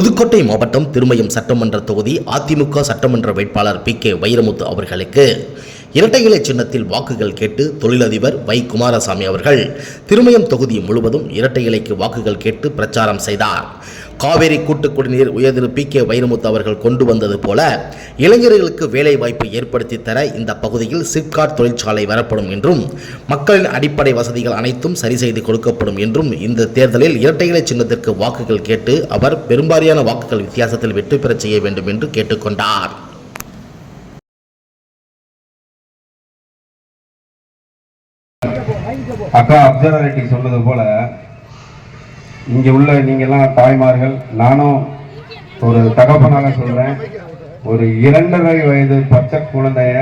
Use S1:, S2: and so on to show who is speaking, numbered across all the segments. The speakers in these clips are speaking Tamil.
S1: புதுக்கோட்டை மாவட்டம் திருமயம் சட்டமன்ற தொகுதி அதிமுக சட்டமன்ற வேட்பாளர் பி.கே. வைரமுத்து அவர்களுக்கு இரட்டை இலை சின்னத்தில் வாக்குகள் கேட்டு தொழிலதிபர் வை. குமாரசாமி அவர்கள் திருமயம் தொகுதி முழுவதும் இரட்டை இலைக்கு வாக்குகள் கேட்டு பிரச்சாரம் செய்தார். காவேரி கூட்டுக் குடிநீர் உயர்திரு பி.கே. வைரமுத்து அவர்கள் கொண்டு வந்தது போல இளைஞர்களுக்கு வேலை வாய்ப்பு ஏற்படுத்தி தர இந்த பகுதியில் சிப்காட் தொழிற்சாலை வரப்படும் என்றும் மக்களின் அடிப்படை வசதிகள் அனைத்தும் சரி செய்து கொடுக்கப்படும் என்றும் இந்த தேர்தலில் இரட்டை இலை சின்னத்திற்கு வாக்குகள் கேட்டு அவர் பெரும்பாலான வாக்குகள் வித்தியாசத்தில் வெற்றி பெறச் செய்ய வேண்டும் என்று கேட்டுக்கொண்டார்.
S2: அக்கா அப்சர்வரிட்டி சொன்னது போல இங்க உள்ள நீங்கெல்லாம் தாய்மார்கள், நானும் ஒரு தகப்பனாக சொல்றேன், ஒரு 2.5 வயது பச்சை குழந்தைய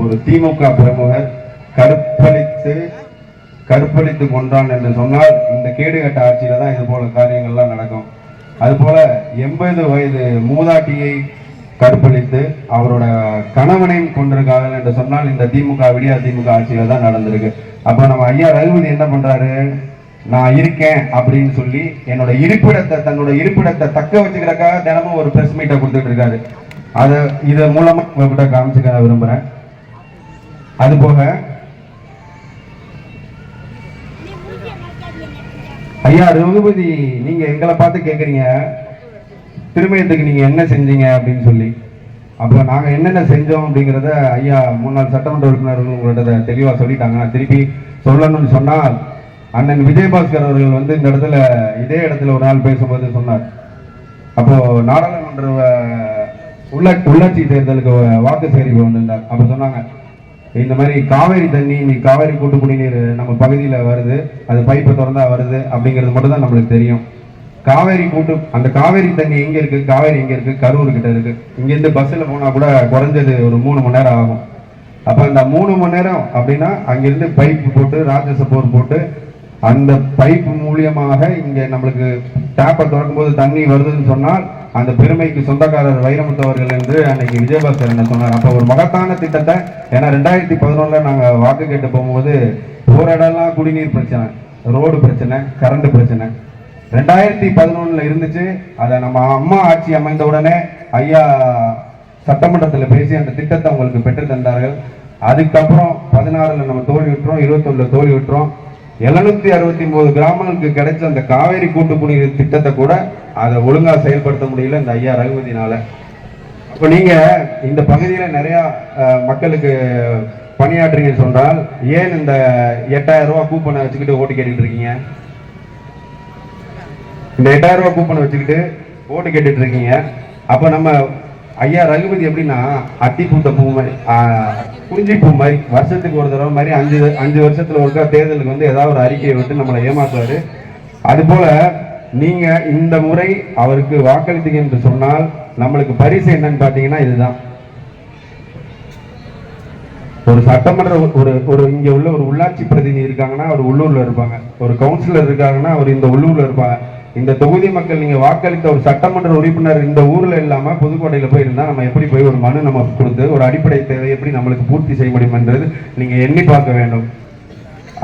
S2: ஒரு திமுக பிரமுகர் கற்பழித்து கொன்றான் என்று சொன்னால் இந்த கேடுகட்ட ஆட்சியில தான் இது போல காரியங்கள்லாம் நடக்கும். அதுபோல 80 வயது மூதாட்டியை கற்பழித்து அவரோட கணவனையும் கொண்டிருக்காங்க என்று சொன்னால் இந்த விடியா திமுக ஆட்சியில தான் நடந்திருக்கு. அப்ப நம்ம ஐயா ரகுபதி என்ன பண்றாரு, நான் இருக்கேன் அப்படின்னு சொல்லி தன்னோட இருப்பிடத்தை தக்க வச்சுக்கிறக்காக தினமும் ஒரு பிரஸ் மீட்டை கொடுத்துட்டு இருக்காரு. இது மூலமா உங்ககிட்ட காமிச்சுக்க விரும்புறேன். அது போக ஐயா ரகுபதி, நீங்க எங்களை பார்த்து கேக்குறீங்க திருமயத்துக்கு நீங்க என்ன செஞ்சீங்க அப்படின்னு சொல்லி. அப்போ நாங்க என்னென்ன செஞ்சோம் அப்படிங்கிறத ஐயா முன்னாள் சட்டமன்ற உறுப்பினர்கள் உங்கள்கிட்ட தெளிவா சொல்லிட்டாங்க. நான் திருப்பி சொல்லணும்னு சொன்னால், அண்ணன் விஜயபாஸ்கர் அவர்கள் இந்த இடத்துல இதே இடத்துல ஒரு நாள் பேசும்போது சொன்னார், அப்போ நாடாளுமன்ற உள்ளாட்சி தேர்தலுக்கு வாக்கு சேகரிப்பு வந்திருந்தார். அப்ப சொன்னாங்க, இந்த மாதிரி காவேரி தண்ணி, காவேரி கூட்டு குடிநீர் நம்ம பகுதியில் வருது, அது பைப்பை திறந்தா வருது அப்படிங்கிறது மட்டும் தான் நம்மளுக்கு தெரியும். அந்த காவேரி தண்ணி எங்க இருக்கு, காவேரி எங்க இருக்கு, கரூர் கிட்ட இருக்கு. இங்க இருந்து பஸ்ல போனா கூட குறைஞ்சது ஒரு 3 மணி நேரம் ஆகும். அப்ப அந்த 3 மணி நேரம் அப்படின்னா அங்கிருந்து பைப் போட்டு ராட்சச போர் போட்டு அந்த பைப் மூலியமாக இங்க நம்மளுக்கு டேப்பை திறக்கும் போது தண்ணி வருதுன்னு சொன்னால் அந்த பெருமைக்கு சொந்தக்காரர் வைரமுத்து அவர்கள் என்று அன்னைக்கு விஜயபாஸ்கர் என்ன சொன்னார். அப்ப ஒரு மகத்தான திட்டத்தை, ஏன்னா 2011 நாங்க வாக்கு கேட்டு போகும்போது ஒரு இடம்லாம் குடிநீர் பிரச்சனை, ரோடு பிரச்சனை, கரண்ட் பிரச்சனை 2011 இருந்துச்சு. அதை நம்ம அம்மா ஆட்சி அமைந்த உடனே ஐயா சட்டமன்றத்தில் பேசி அந்த திட்டத்தை உங்களுக்கு பெற்று தந்தார்கள். அதுக்கப்புறம் 16 நம்ம தோல்வி விட்டுறோம், 21 தோல்வி விட்டுறோம். 769 கிராமங்களுக்கு கிடைச்ச அந்த காவேரி கூட்டு குடிநீர் திட்டத்தை கூட அதை ஒழுங்கா செயல்படுத்த முடியல இந்த ஐயா ரகுபதினால. இப்போ நீங்க இந்த பகுதியில நிறைய மக்களுக்கு பணியாற்றுங்க சொன்னால், ஏன் இந்த 8000 ரூபாய் கூப்பனை வச்சுக்கிட்டு ஓட்டு கேட்டுக்கிட்டு இருக்கீங்க? இந்த 8000 ரூபாய் கூப்பனை வச்சுக்கிட்டு ஓட்டு கேட்டுட்டு இருக்கீங்க. அப்ப நம்ம ஐயா ரகுபதி எப்படின்னா அத்திப்பூத்த பூ மாதிரி, குறிஞ்சி பூ மாதிரி, வருஷத்துக்கு ஒரு தடவை மாதிரி 5 வருஷத்துல ஒருக்கா தேர்தலுக்கு ஏதாவது ஒரு அறிக்கையை விட்டு நம்மளை ஏமாத்துவாரு. அது போல நீங்க இந்த முறை அவருக்கு வாக்களித்தீங்க என்று சொன்னால் நம்மளுக்கு பரிசு என்னன்னு பாத்தீங்கன்னா இதுதான். ஒரு சட்டமன்ற ஒரு இங்க உள்ள ஒரு உள்ளாட்சி பிரதிநிதி இருக்காங்கன்னா அவர் உள்ளூர்ல இருப்பாங்க, ஒரு கவுன்சிலர் இருக்காங்கன்னா அவர் இந்த உள்ளூர்ல இருப்பாங்க. இந்த தொகுதி மக்கள் நீங்க வாக்களித்த ஒரு சட்டமன்ற உறுப்பினர் இந்த ஊர்ல இல்லாம புதுக்கோட்டையில போய் இருந்தா நம்ம எப்படி போய் ஒரு மனு நம்ம கொடுத்து ஒரு அடிப்படை தேவை எப்படி நம்மளுக்கு பூர்த்தி செய்ய முடியும் என்றது நீங்க எண்ணி பார்க்க வேண்டும்.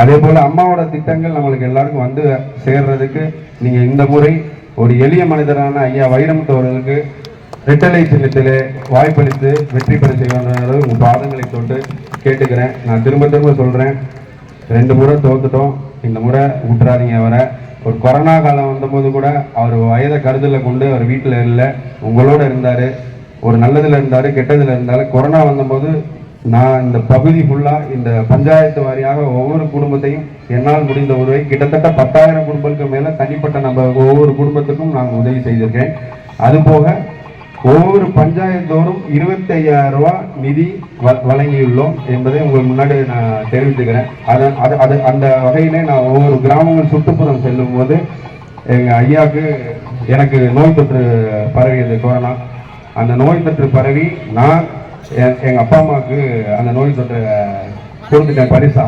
S2: அதே போல அம்மாவோட திட்டங்கள் நம்மளுக்கு எல்லாருக்கும் சேர்றதுக்கு நீங்க இந்த முறை ஒரு எளிய மனிதரான ஐயா வைரமுத்து அவர்களுக்கு ரெட்டலை சின்னத்திலே வாய்ப்பளித்து வெற்றி பெற செய்வாங்க உங்க பாதங்களை தொட்டு கேட்டுக்கிறேன். நான் திரும்ப சொல்றேன், 2 முறை தோத்துட்டோம், இந்த முறை விட்டுறாதீங்க அவரை. ஒரு கொரோனா காலம் வந்தபோது கூட அவர் வயதை கருதல கொண்டு அவர் வீட்டில் இல்லை, உங்களோட இருந்தாரு. ஒரு நல்லதுல இருந்தாரு, கெட்டதுல இருந்தாரு. கொரோனா வந்தபோது நான் இந்த பகுதி ஃபுல்லா இந்த பஞ்சாயத்து வாரியாக ஒவ்வொரு குடும்பத்தையும் என்னால் முடிந்த உதவி கிட்டத்தட்ட 10,000 குடும்பங்களுக்கு மேல தனிப்பட்ட நம்ம ஒவ்வொரு குடும்பத்துக்கும் நாங்கள் உதவி செய்திருக்கேன். அதுபோக ஒவ்வொரு பஞ்சாயத்தோறும் 25,000 ரூபாய் நிதி வழங்கியுள்ளோம் என்பதை உங்களுக்கு முன்னாடி நான் தெரிவித்துக்கிறேன். அந்த வகையிலே நான் ஒவ்வொரு கிராமங்கள் சுற்றுப்புறம் செல்லும் போது எங்க ஐயாவுக்கு எனக்கு நோய் தொற்று பரவியது, கொரோனா. அந்த நோய் தொற்று பரவி நான் எங்க அப்பா அம்மாவுக்கு அந்த நோய் தொற்றை கொடுத்துட்டேன் பரிசா.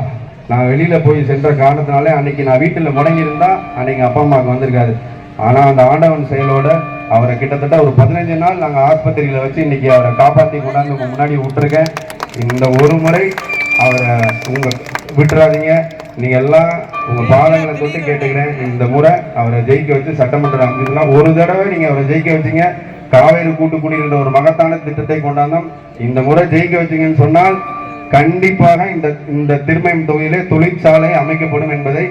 S2: நான் வெளியில போய் சென்ற காரணத்தினாலே அன்னைக்கு நான் வீட்டில் முடங்கி இருந்தா அன்னைக்கு அப்பா அம்மாவுக்கு வந்திருக்காது. ஆனா அந்த ஆண்டவன் செயலோட அவரை கிட்டத்தட்ட ஒரு 15 நாள் நாங்கள் ஆஸ்பத்திரியில வச்சு இன்னைக்கு அவரை காப்பாற்றி கொண்டாந்து உங்க முன்னாடி விட்டுருக்கேன். இந்த ஒரு முறை அவரை விட்டுறாதீங்க. நீங்க எல்லாம் உங்க பாதங்களை தொட்டு கேட்டுக்கிறேன், இந்த முறை அவரை ஜெயிக்க வச்சு சட்டமன்றம் அமைச்சதுன்னா ஒரு தடவை நீங்க அவரை ஜெயிக்க வச்சீங்க, காவேரி கூட்டுக்குடியிருந்த ஒரு மகத்தான திட்டத்தை கொண்டாந்தோம். இந்த முறை ஜெயிக்க வச்சீங்கன்னு சொன்னால் கண்டிப்பாக இந்த திருமயம் தொகுதியிலே தொழிற்சாலை அமைக்கப்படும் என்பதை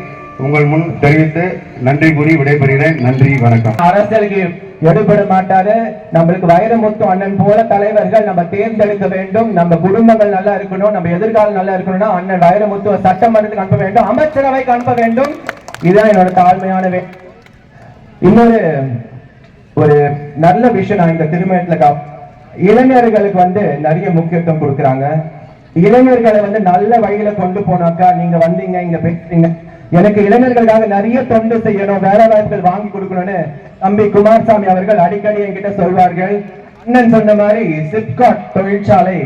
S2: உங்கள் முன் தெரிவித்து நன்றி கூறி விடைபெறுகிறேன். நன்றி, வணக்கம்.
S3: அரசியலுக்கு எடுபட மாட்டாரு. நம்மளுக்கு வைரமுத்து அண்ணன் போல தலைவர்கள் நம்ம தேர்ந்தெடுக்க வேண்டும். நம்ம குடும்பங்கள் நல்லா இருக்கணும், நம்ம எதிர்காலம் நல்லா இருக்கணும்னா அண்ணன் வைரமுத்துவ சட்டமன்றத்துக்கு அனுப்ப வேண்டும், அமைச்சரவைக்கு அனுப்ப வேண்டும். இதுதான் என்னோட தாழ்மையான இன்னொரு ஒரு நல்ல விஷயம். நான் இந்த திருமணத்துல இளைஞர்களுக்கு நிறைய முக்கியத்துவம் கொடுக்குறாங்க. இளைஞர்களை நல்ல வழியில கொண்டு போனாக்கா, நீங்க வந்தீங்க இங்க பேசுறீங்க, எனக்கு இளைஞர்களுக்காக நிறைய தொண்டு செய்யணும், வேலை வாய்ப்புகள் வாங்கி கொடுக்கணும்னு தம்பி குமாரசாமி அவர்கள் அடிக்கடி என்கிட்ட சொல்வார்கள். அண்ணன் சொன்ன மாதிரி சிப்காட் தொழிற்சாலை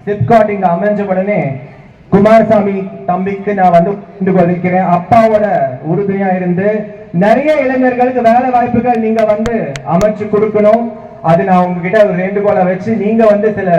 S3: சிப்காட் இங்க அமைஞ்ச உடனே குமாரசாமி தம்பிக்கு நான் கொண்டிருக்கிறேன். அப்பாவோட உறுதுணையா இருந்து நிறைய இளைஞர்களுக்கு வேலை வாய்ப்புகள் நீங்க அமைச்சு கொடுக்கணும். அது நான் உங்ககிட்ட ஒரு வேண்டுகோளை வச்சு நீங்க சில